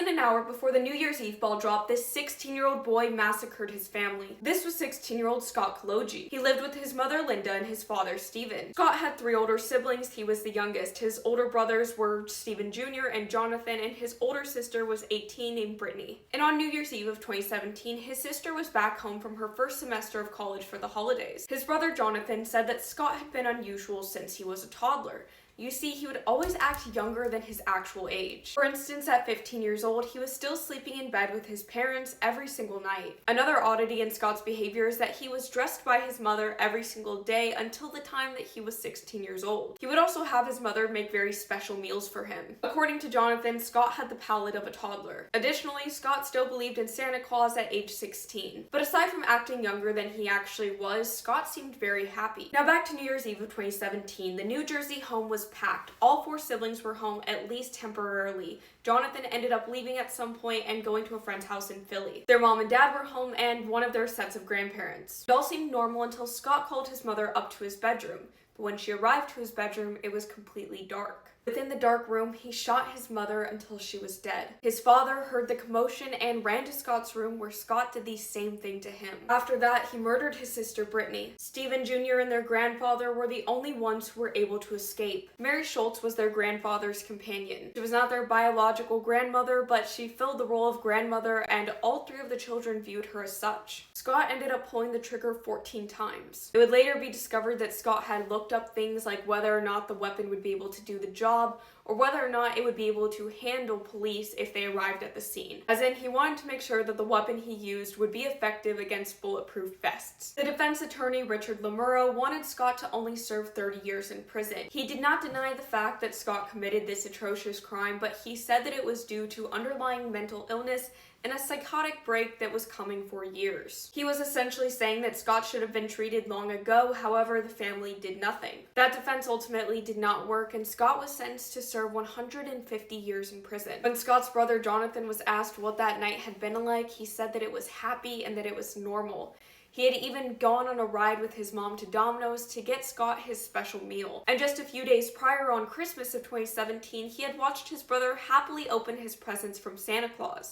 than an hour before the New Year's Eve ball drop, this 16-year-old boy massacred his family. This was 16-year-old Scott Kaloji. He lived with his mother Linda and his father Stephen. Scott had 3 older siblings. He was the youngest. His older brothers were Stephen Jr. and Jonathan, and his older sister was 18 named Brittany. And on New Year's Eve of 2017, his sister was back home from her first semester of college for the holidays. His brother Jonathan said that Scott had been unusual since he was a toddler. You see, he would always act younger than his actual age. For instance, at 15 years old, he was still sleeping in bed with his parents every single night. Another oddity in Scott's behavior is that he was dressed by his mother every single day until the time that he was 16 years old. He would also have his mother make very special meals for him. According to Jonathan, Scott had the palate of a toddler. Additionally, Scott still believed in Santa Claus at age 16. But aside from acting younger than he actually was, Scott seemed very happy. Now back to New Year's Eve of 2017, the New Jersey home was packed. All 4 siblings were home, at least temporarily. Jonathan ended up leaving at some point and going to a friend's house in Philly. Their mom and dad were home and one of their sets of grandparents. It all seemed normal until Scott called his mother up to his bedroom. But when she arrived to his bedroom, it was completely dark. Within the dark room, he shot his mother until she was dead. His father heard the commotion and ran to Scott's room, where Scott did the same thing to him. After that, he murdered his sister Brittany. Stephen Jr. and their grandfather were the only ones who were able to escape. Mary Schultz was their grandfather's companion. She was not their biological grandmother, but she filled the role of grandmother, and all 3 of the children viewed her as such. Scott ended up pulling the trigger 14 times. It would later be discovered that Scott had looked up things like whether or not the weapon would be able to do the job, or whether or not it would be able to handle police if they arrived at the scene. As in, he wanted to make sure that the weapon he used would be effective against bulletproof vests. The defense attorney, Richard Lamuro, wanted Scott to only serve 30 years in prison. He did not deny the fact that Scott committed this atrocious crime, but he said that it was due to underlying mental illness and a psychotic break that was coming for years. He was essentially saying that Scott should have been treated long ago, however, the family did nothing. That defense ultimately did not work, and Scott was sentenced to serve 150 years in prison. When Scott's brother Jonathan was asked what that night had been like, he said that it was happy and that it was normal. He had even gone on a ride with his mom to Domino's to get Scott his special meal. And just a few days prior, on Christmas of 2017, he had watched his brother happily open his presents from Santa Claus.